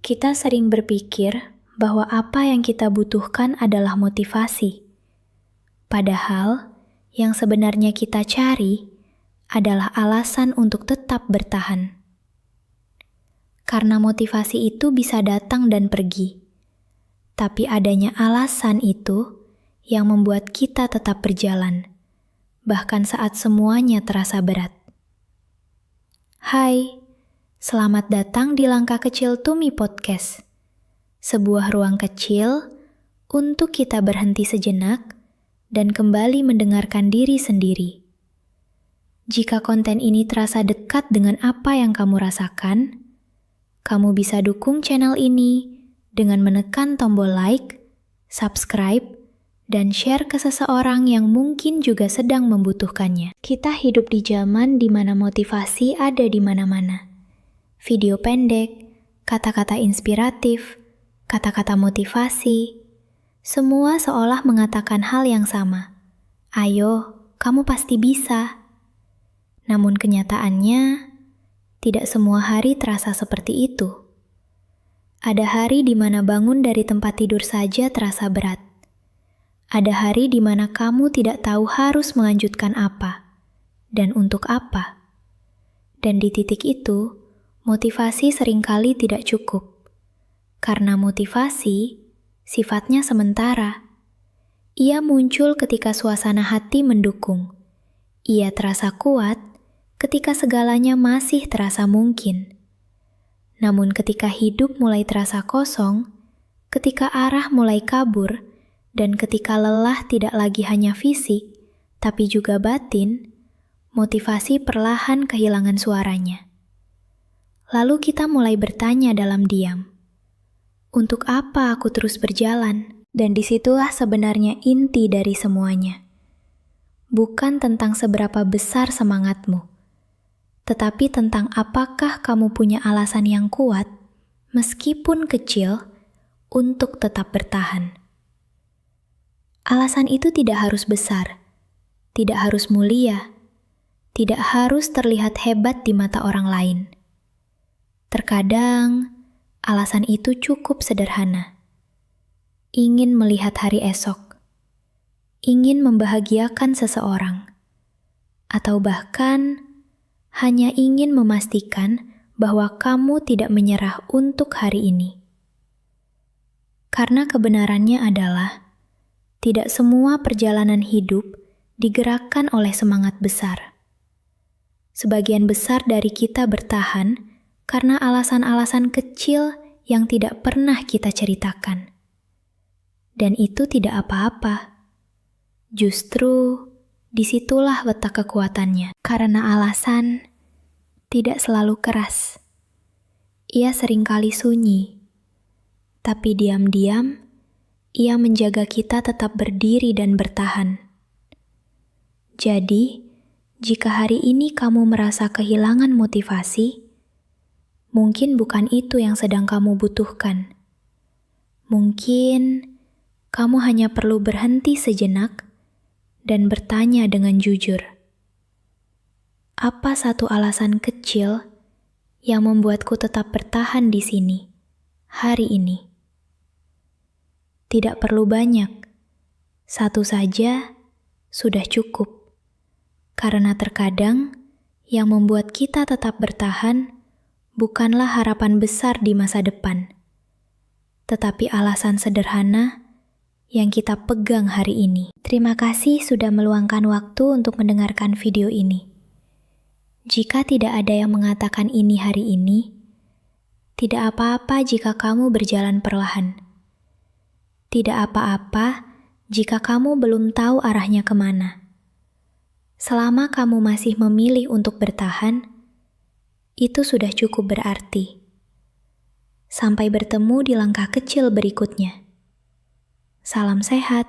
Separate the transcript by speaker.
Speaker 1: Kita sering berpikir bahwa apa yang kita butuhkan adalah motivasi. Padahal, yang sebenarnya kita cari adalah alasan untuk tetap bertahan. Karena motivasi itu bisa datang dan pergi. Tapi adanya alasan itu yang membuat kita tetap berjalan, bahkan saat semuanya terasa berat. Hai, selamat datang di Langkah Kecil Tumi Podcast. Sebuah ruang kecil untuk kita berhenti sejenak dan kembali mendengarkan diri sendiri. Jika konten ini terasa dekat dengan apa yang kamu rasakan, kamu bisa dukung channel ini dengan menekan tombol like, subscribe, dan share ke seseorang yang mungkin juga sedang membutuhkannya. Kita hidup di zaman di mana motivasi ada di mana-mana. Video pendek, kata-kata inspiratif, kata-kata motivasi, semua seolah mengatakan hal yang sama. Ayo, kamu pasti bisa. Namun kenyataannya, tidak semua hari terasa seperti itu. Ada hari di mana bangun dari tempat tidur saja terasa berat. Ada hari di mana kamu tidak tahu harus melanjutkan apa dan untuk apa. Dan di titik itu, motivasi seringkali tidak cukup. Karena motivasi sifatnya sementara. Ia muncul ketika suasana hati mendukung. Ia terasa kuat ketika segalanya masih terasa mungkin. Namun ketika hidup mulai terasa kosong, ketika arah mulai kabur, dan ketika lelah tidak lagi hanya fisik, tapi juga batin, motivasi perlahan kehilangan suaranya. Lalu kita mulai bertanya dalam diam, untuk apa aku terus berjalan? Dan disitulah sebenarnya inti dari semuanya. Bukan tentang seberapa besar semangatmu, tetapi tentang apakah kamu punya alasan yang kuat, meskipun kecil, untuk tetap bertahan. Alasan itu tidak harus besar, tidak harus mulia, tidak harus terlihat hebat di mata orang lain. Terkadang, alasan itu cukup sederhana. Ingin melihat hari esok, ingin membahagiakan seseorang, atau bahkan hanya ingin memastikan bahwa kamu tidak menyerah untuk hari ini. Karena kebenarannya adalah, tidak semua perjalanan hidup digerakkan oleh semangat besar. Sebagian besar dari kita bertahan karena alasan-alasan kecil yang tidak pernah kita ceritakan. Dan itu tidak apa-apa. Justru, disitulah letak kekuatannya. Karena alasan tidak selalu keras. Ia seringkali sunyi. Tapi diam-diam, ia menjaga kita tetap berdiri dan bertahan. Jadi, jika hari ini kamu merasa kehilangan motivasi, mungkin bukan itu yang sedang kamu butuhkan. Mungkin kamu hanya perlu berhenti sejenak dan bertanya dengan jujur. Apa satu alasan kecil yang membuatku tetap bertahan di sini, hari ini? Tidak perlu banyak, satu saja sudah cukup. Karena terkadang yang membuat kita tetap bertahan bukanlah harapan besar di masa depan, tetapi alasan sederhana yang kita pegang hari ini. Terima kasih sudah meluangkan waktu untuk mendengarkan video ini. Jika tidak ada yang mengatakan ini hari ini, tidak apa-apa jika kamu berjalan perlahan. Tidak apa-apa jika kamu belum tahu arahnya kemana. Selama kamu masih memilih untuk bertahan, itu sudah cukup berarti. Sampai bertemu di langkah kecil berikutnya. Salam sehat.